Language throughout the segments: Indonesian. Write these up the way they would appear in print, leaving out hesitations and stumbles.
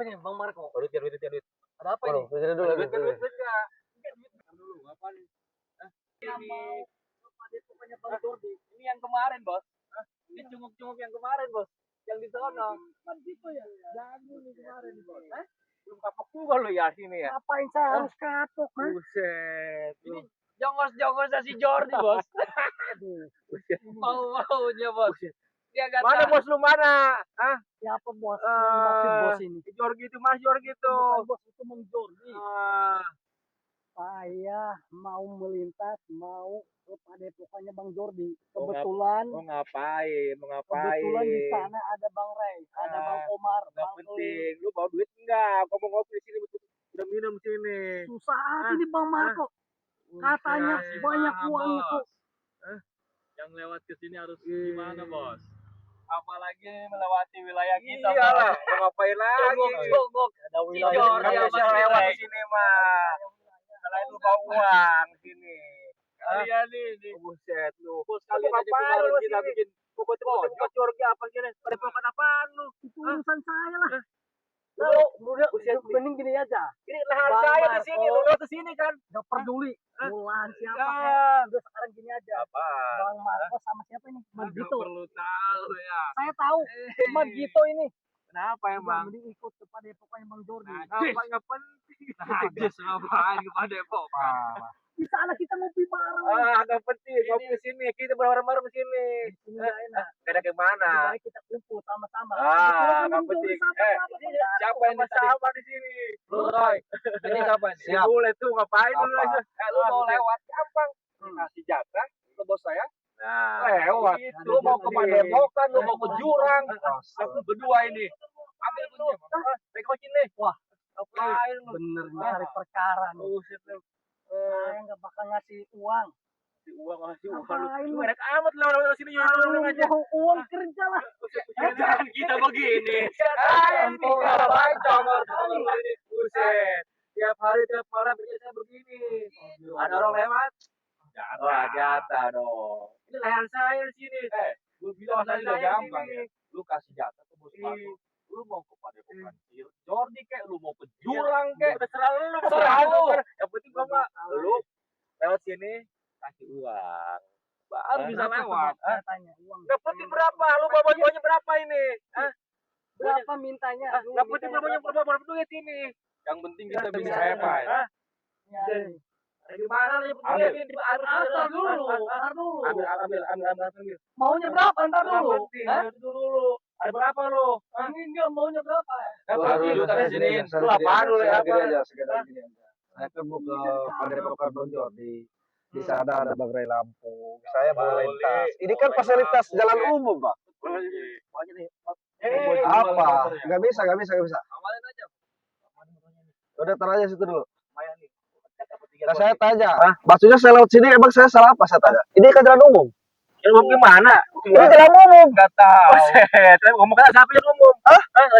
nih Bang Marco? Duit. Ada apa ini? Duit enggak? Dulu apa nih? Ini pokoknya Bang Jordi. Ini yang kemarin, Bos. Ini cunguk-cunguk yang kemarin, Bos. Yang di sono. Kan gitu ya. Jago nih kemarin, Bos. Belum kapok juga lu ya sini ya. Ngapain saya harus kapok, Buset. Ini jongos-jongos si Jordi, Bos. Aduh. Mau-maunya, Bos. Dia gak Mana bos lu mana? Hah? siapa bos? Maksud bos ini. Jorgi itu Mas Jorgi itu. Bukan bos, itu Bang Jordi. Ah, Saya mau melintas, mau ke padepokannya Bang Jordi. Mau Kebetulan, mau ngapain? kebetulan di sana ada Bang Ray, ada Bang Omar, Gak Bang penting. Lu bawa duit enggak? Gua mau ngopi di sini udah minum sini. Susah ini Bang Marco. Katanya banyak uangnya kok. Yang lewat ke sini harus gimana, Bos? Apalagi melewati wilayah kita, Iyalah, Bos. mau ngapain lagi? Jongok, ada wilayah. Jordi Jordi yang sama bisa si lewat Ray. di sini mah. Kalian lu bawa uang sini. Kalian ini. Buset lu. Bos, Kamu kalian aja ngapain kemarin lu kita sini? bikin Pokoknya Jorgi apa gini? Padepokan apaan lu? Itu urusan saya lah. Lu Udah, buset, mending gini aja. ini lahan Bang saya di Marco. sini, lu lewat ke sini kan? Gak peduli. Mulahan siapa Ya. kayak. Udah sekarang gini aja. Apa? Bang Marco sama siapa ini? Gak Magito. perlu tahu ya. Saya tahu. Magito ini. Kenapa Udah, emang? mending ikut ke padepokannya Bang Jordi. Nggak penting. Najis ngapain kepada Depok? Di sana kita ngopi bareng. Nggak penting. Ngopi ke sini, kita bareng-bareng ke sini. Ini gak enak. Gak ada kemana? Lebih baik kita kumpul sama-sama. Nggak Bang penting. Jordi sama-sama. Siapa yang sama di sini? Lu Roy, ini siapa nih? Si Bule tuh ngapain dulu aja? Lu mau lewat gampang. kasih jatah ke bos saya? Nah, Lewat. itu Lu mau ke Padepokan, lu mau ke jurang. Aku berdua ini. Ambil kuncinya. Pegang sini. Wah, Ngapain lu? bener nyari perkara nih. Buset lu. Saya nggak bakal ngasih uang. Ngasih uang Ngapain lu. lu? Enak amat lah orang sini nyolong aja. Mau uang kerja lah. Jangan kita begini. Ini kalau baik comot. Buset. Tiap hari tiap malam biasa begini. Ada orang lewat. Wah, jatah dong. Ini lahan saya di sini. Lu bilang tadi udah gampang ya. Lu kasih jatah ke bos Marco. Lu mau ke Padepokan Jordi kek, lu mau ke jurang kek. Terserah lu. Terserah lu. Yang penting gua mah lu lewat sini kasih uang. Baru bisa Berapa lewat. tuh, Bang? Saya tanya uang. Gak penting berapa, lu bawa berapa ini? Berapa mintanya? Gak penting berapa duit ini. Yang penting kita Iya, bisa iya. hebat. Ya, ini. Gimana nih? Ambil. Ntar dulu. Ambil. Maunya berapa? Ntar dulu. Dulu. Ada berapa lu? Ini enggak maunya berapa? Lu tadi siniin. Lu apaan lu ya? Sekedar gini aja. Saya kan mau ke Padepokan Bang Jordi. Di sana ada Bang Ray Lampung. Saya mau lintas. Ini kan fasilitas jalan umum, Pak. Apa? Gak bisa. Awalin aja. Udah tar aja situ dulu. Nah, saya tanya, maksudnya saya lewat sini emang saya salah apa saya tanya? Ini kan jalan umum. Lu gimana? Ini jalan umum. Gak tahu. Ngomong kan siapa yang umum?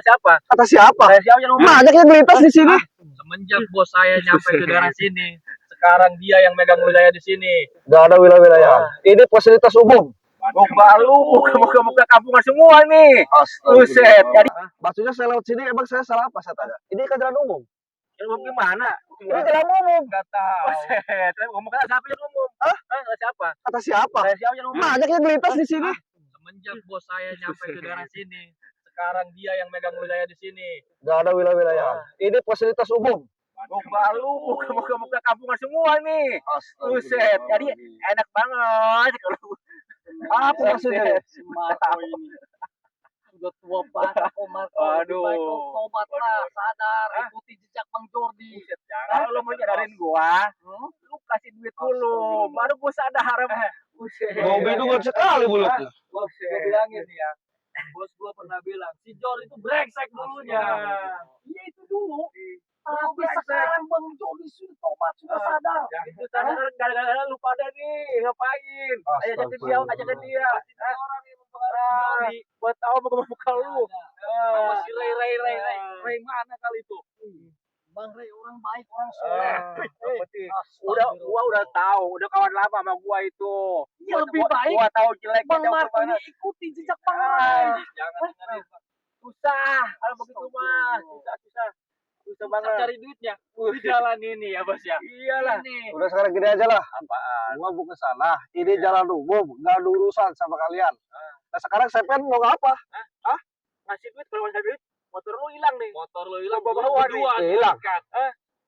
Siapa? Kata siapa? Siapa yang umum? Banyak yang melintas di sini. Semenjak bos saya nyampe ke daerah sini, sekarang dia yang megang wilayah di sini. Gak ada wilayah-wilayah. Ini fasilitas umum. Muka kampungan semua nih. Buset. Jadi Maksudnya saya lewat sini emang saya salah apa saya tanya? Ini kan jalan umum. lu gimana? Ini jalan umum. Gak tahu. Ngomong kan siapa yang umum? Siapa? Kata siapa? Siapa yang umum? Banyak yang melintas di sini. Semenjak bos saya nyampe ke daerah sini, sekarang dia yang megang wilayah di sini. Gak ada wilayah-wilayah. Ini fasilitas umum. Muka kampungan semua nih. Buset. Jadi enak banget kalau Apa maksudnya? Si Marco ini. Udah tua banget kok Marco. Lebih Aduh. baik kau tobat lah. Sadar. Ikuti jejak Bang Jordi. kalau lu mau nyadarin gua, lu kasih duit dulu, baru gua sadar. Buset. Mau bidungan sekali mulutnya. Gue bilangin nih ya. Bos gue pernah bilang, si Jordi itu brengsek dulunya. Iya itu dulu. Tapi sekarang Bang Jordi sudah tobat, sudah sadar. Itu sadar gara-gara lu pada nih ngapain? Ayo jadi dia, ajakin dia. Orang yang mempengaruhi si Jordi. Buat tahu mau muka lu. Sama si Ray mana kali itu? Bang Ray orang baik, orang soleh. Gua udah tahu, udah kawan lama sama gua itu. Ya lebih baik Gua tahu jelek Bang Marco ini ikuti jejak Bang Ray. Jangan dengerin. susah kalau begitu mah, susah banget. Cari duitnya di jalan ini ya bos ya. Iyalah. Ini. Udah sekarang gini aja lah. Apaan? Gua bukan salah. Ini jalan umum, nggak ada urusan sama kalian. Nah sekarang Sepen mau ngapa? Ngasih duit kalau ngasih duit, motor lu hilang nih. Motor lo hilang Bawa berdua nih. Hilang. kan.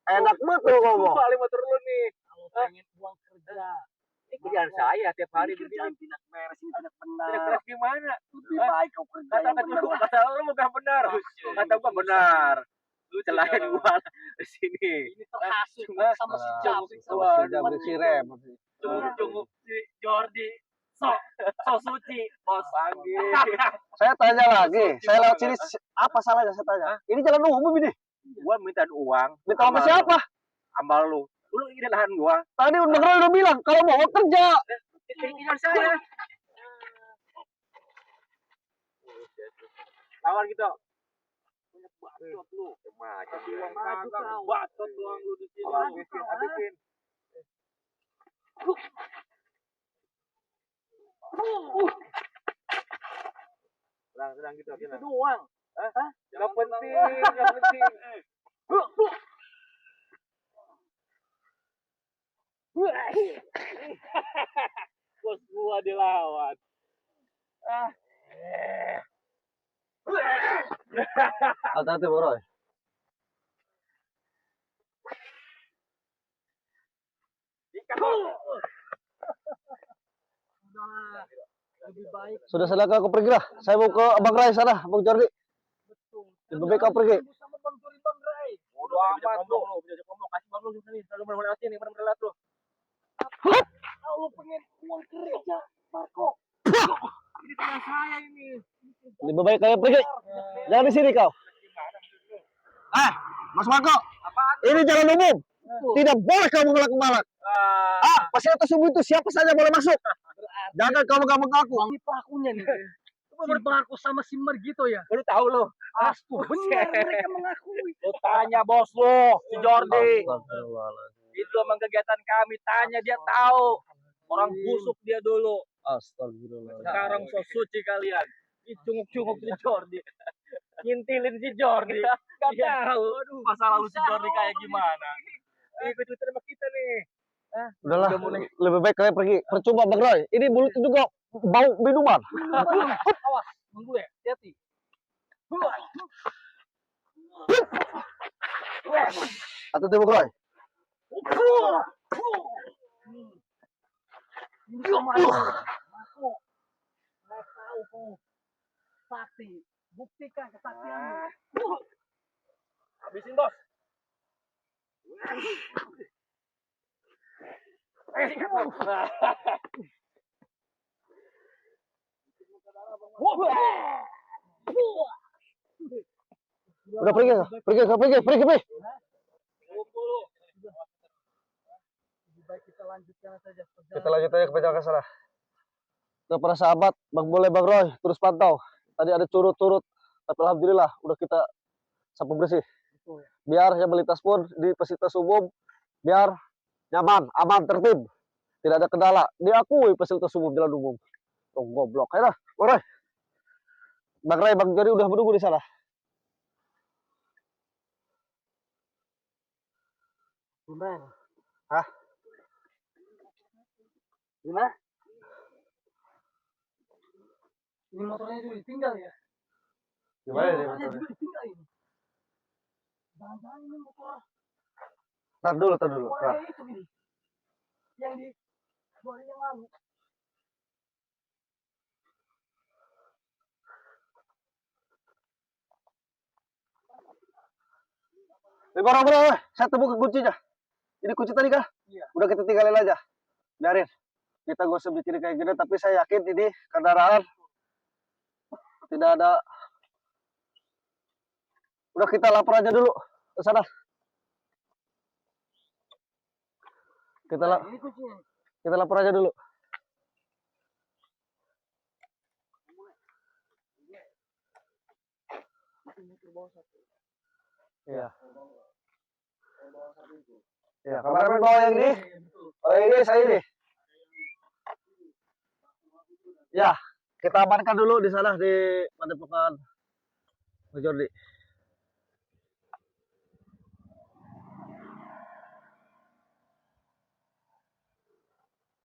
Enak betul ngomong. Balik motor lu nih. Kalau pengen uang kerja. Ini kerjaan saya tiap hari Kerjaan begini. tidak beres ini tidak Tidak benar. keras gimana? Lebih baik kau kerja Kata yang kata benar. lu, kata lu bukan benar. Kata gua benar. Lu celain gua di sini. Ini terhasil sama si Ah, Jabrik Sama si Jabrik si Rem. Cunguk si Jordi. So suci bos. Panggil. Saya tanya lagi, saya lewat sini apa salahnya saya tanya? Ini jalan umum ini. Gua minta uang. Minta sama siapa? Amal lu. Lu ini lahan gua. Tadi Bang Roy udah bilang kalau mau kerja. Ini saya. Lawan gitu. Bacot lu. Macam Maju kau. Bacot doang lu di sini. Habisin. Sedang gitu. Itu doang. Gak penting. Bos gua dilawan. Hati-hati Bang Roy. Ikan Udah lebih baik. Sudah selesai aku pergi lah. Saya mau ke Abang Rai sana, Bang Jordi. Betul. Lebih baik kau pergi. Sama Bang Turi Bang Ray. Bodo amat lu. Bisa ngomong kasih baru lu sini. Kalau mau lewat sini, benar lewat lu. Kalau pengen uang kerja, Marco. Ini teman saya ini. Lebih baik kalian pergi. Jangan di sini kau. Mas Marco. Ini jalan umum. Tidak boleh kamu ngelak-ngelak. Fasilitas umum itu siapa saja boleh masuk. Jangan kamu gak mengaku. Ini pelakunya nih. Itu berpengaruh sama si Mergito ya. Baru tahu lu. Benar mereka mengakui. Lu tanya bos lu, si Jordi. Itu emang kegiatan kami. Tanya dia tahu. Orang busuk dia dulu. Astagfirullah. Sekarang so suci kalian. Cunguk-cunguk si Jordi. Ngintilin si Jordi. Gak tahu. Aduh, masa lalu si Jordi kayak gimana. Ikut-ikutan sama kita nih. Udahlah, lebih baik kalian pergi. Percuma Bang Roy. Ini mulut juga bau minuman. Awas, tunggu ya, hati-hati. Hati-hati Bang Roy. Ini sama aku. Nggak tahu kau. Sakti. Buktikan kesaktianmu. Habisin bos. Udah pergi kau. Pergi. Lebih baik kita lanjutkan saja. Kita lanjut aja ke perjalanan sana. Ke para sahabat, Bang Boleh, Bang Roy, terus pantau. Tadi ada curut-curut, tapi alhamdulillah udah kita sapu bersih. Biar yang melintas pun di fasilitas umum, biar nyaman, aman, tertib. Tidak ada kendala. Diakui fasilitas umum jalan umum. Oh, goblok. Ayo lah, Bang Roy. Bang Ray, Bang Jody udah menunggu di sana. Gimana? Hah? Gimana? Ini motornya juga ditinggal ya? Gimana nih Motornya motornya? juga ditinggal ini. Jangan-jangan ini motor Tar dulu. orang itu ini. Yang di 2 hari yang lalu. Bang, saya temukan kuncinya. Ini kunci tadi kah? Iya. Udah kita tinggalin aja. Biarin. Kita gak usah bikin kayak gini, tapi saya yakin ini kendaraan tidak ada. Udah kita lapor aja dulu ke sana. Ini kuncinya. Kita lapor aja dulu. Iya. Ya, kameramen bawa yang ini. Oh ini saya ini. Ya, kita amankan dulu di sana di Padepokan Mas Jordi.